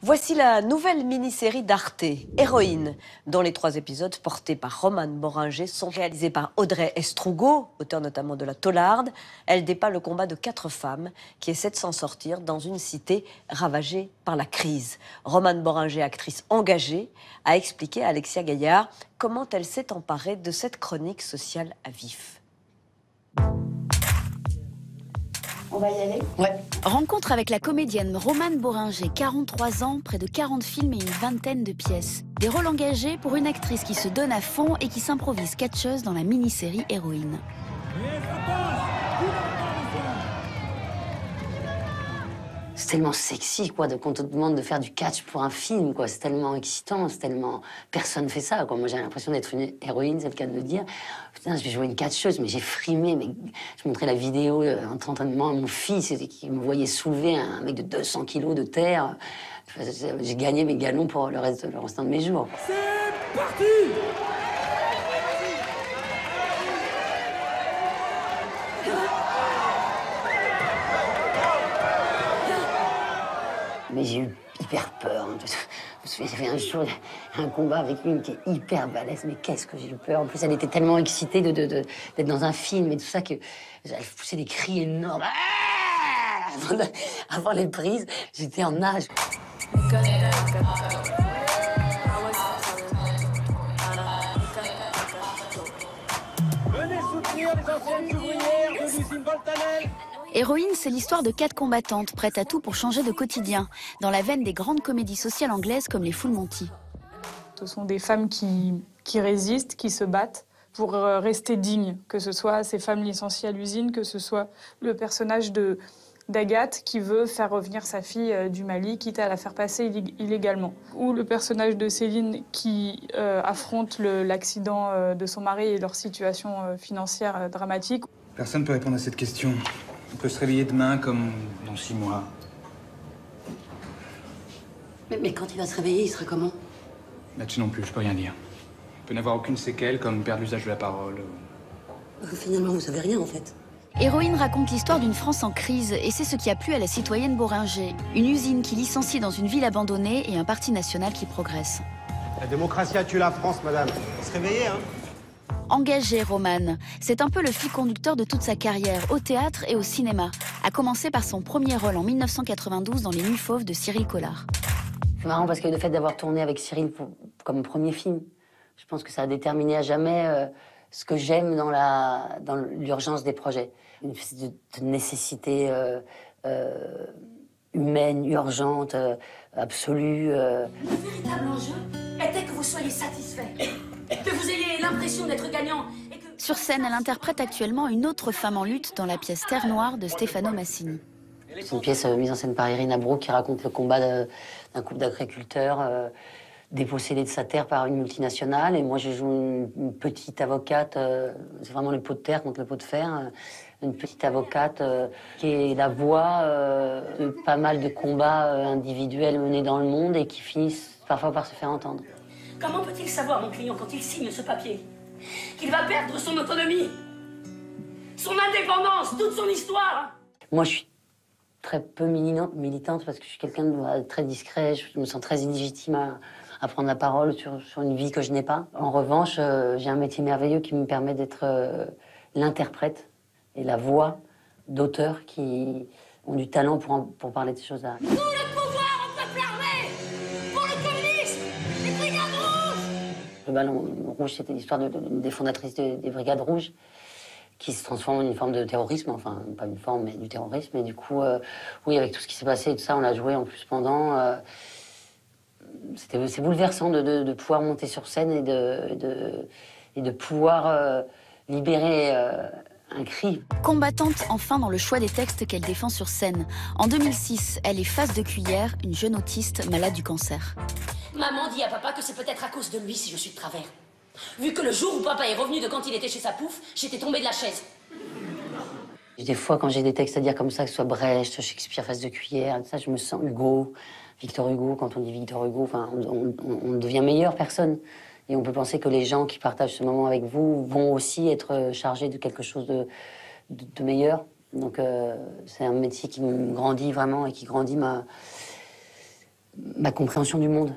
Voici la nouvelle mini-série d'Arte, Héroïne, dont les 3 épisodes portés par Romane Boringer sont réalisés par Audrey Estrugo, auteur notamment de La Taularde. Elle dépeint le combat de 4 femmes qui essaient de s'en sortir dans une cité ravagée par la crise. Romane Boringer, actrice engagée, a expliqué à Alexia Gaillard comment elle s'est emparée de cette chronique sociale à vif. On va y aller? Ouais. Rencontre avec la comédienne Romane Boringer, 43 ans, près de 40 films et une vingtaine de pièces. Des rôles engagés pour une actrice qui se donne à fond et qui s'improvise catcheuse dans la mini-série Héroïne. C'est tellement sexy, quoi, qu'on te demande de faire du catch pour un film, quoi. C'est tellement excitant, c'est tellement... Personne fait ça, quoi. Moi, j'ai l'impression d'être une héroïne, c'est le cas de le dire. Putain, je vais jouer une catcheuse, mais j'ai frimé, mais... Je montrais la vidéo en entraînement à mon fils, qui me voyait soulever un mec de 200 kilos de terre. J'ai gagné mes galons pour le restant de mes jours. C'est parti! Mais j'ai eu hyper peur. Je me souviens, j'avais un jour un combat avec une qui est hyper balèze, mais qu'est-ce que j'ai eu peur. En plus, elle était tellement excitée d'être dans un film et tout ça que j'allais pousser des cris énormes. Avant les prises, j'étais en nage. Venez soutenir les anciennes ouvrières de l'usine Voltanel. Héroïne, c'est l'histoire de 4 combattantes prêtes à tout pour changer de quotidien, dans la veine des grandes comédies sociales anglaises comme les Full Monty. Ce sont des femmes qui résistent, qui se battent pour rester dignes, que ce soit ces femmes licenciées à l'usine, que ce soit le personnage d'Agathe qui veut faire revenir sa fille du Mali, quitte à la faire passer illégalement. Ou le personnage de Céline qui affronte l'accident de son mari et leur situation financière dramatique. Personne ne peut répondre à cette question. On peut se réveiller demain comme dans 6 mois. Mais quand il va se réveiller, il sera comment? Là-dessus non plus, je peux rien dire. Il peut n'avoir aucune séquelle, comme perdre l'usage de la parole. Finalement, vous savez rien, en fait. Héroïne raconte l'histoire d'une France en crise, et c'est ce qui a plu à la citoyenne Boringer. Une usine qui licencie dans une ville abandonnée et un parti national qui progresse. La démocratie a tué la France, madame. Faut se réveiller, hein. Engagée, Romane, c'est un peu le fil conducteur de toute sa carrière, au théâtre et au cinéma, à commencer par son premier rôle en 1992 dans Les Nuits Fauves de Cyril Collard. C'est marrant parce que le fait d'avoir tourné avec Cyril comme premier film, je pense que ça a déterminé à jamais ce que j'aime dans l'urgence des projets. Une espèce de nécessité humaine, urgente, absolue. Le véritable enjeu était que vous soyez satisfait, que vous ayez l'impression d'être gagnant. Et que... Sur scène, elle interprète actuellement une autre femme en lutte dans la pièce Terre Noire de Stefano Massini. C'est une pièce mise en scène par Irina Brou qui raconte le combat d'un couple d'agriculteurs dépossédés de sa terre par une multinationale. Et moi, je joue une petite avocate, c'est vraiment le pot de terre contre le pot de fer, une petite avocate qui est la voix de pas mal de combats individuels menés dans le monde et qui finissent parfois par se faire entendre. Comment peut-il savoir, mon client, quand il signe ce papier, qu'il va perdre son autonomie, son indépendance, toute son histoire? Moi, je suis très peu militante parce que je suis quelqu'un de très discret, je me sens très illégitime à prendre la parole sur une vie que je n'ai pas. En revanche, j'ai un métier merveilleux qui me permet d'être l'interprète et la voix d'auteurs qui ont du talent pour parler de ces choses-là. Tout le pouvoir au peuple armé, pour le communisme, les brigades rouges. Le ballon rouge, c'était l'histoire des fondatrices des brigades rouges qui se transforment en une forme de terrorisme, enfin, pas une forme, mais du terrorisme. Et du coup, oui, avec tout ce qui s'est passé et tout ça, on l'a joué en plus pendant... c'est bouleversant de pouvoir monter sur scène et de pouvoir libérer un cri. Combattante enfin dans le choix des textes qu'elle défend sur scène. En 2006, elle est Face de Cuillère, une jeune autiste malade du cancer. Maman dit à papa que c'est peut-être à cause de lui si je suis de travers. Vu que le jour où papa est revenu de quand il était chez sa pouffe, j'étais tombée de la chaise. Des fois, quand j'ai des textes à dire comme ça, que ce soit Brecht, Shakespeare, Face de Cuillère, ça, je me sens Hugo, Victor Hugo. Quand on dit Victor Hugo, enfin, on devient meilleure personne. Et on peut penser que les gens qui partagent ce moment avec vous vont aussi être chargés de quelque chose de meilleur. Donc c'est un métier qui me grandit vraiment et qui grandit ma compréhension du monde.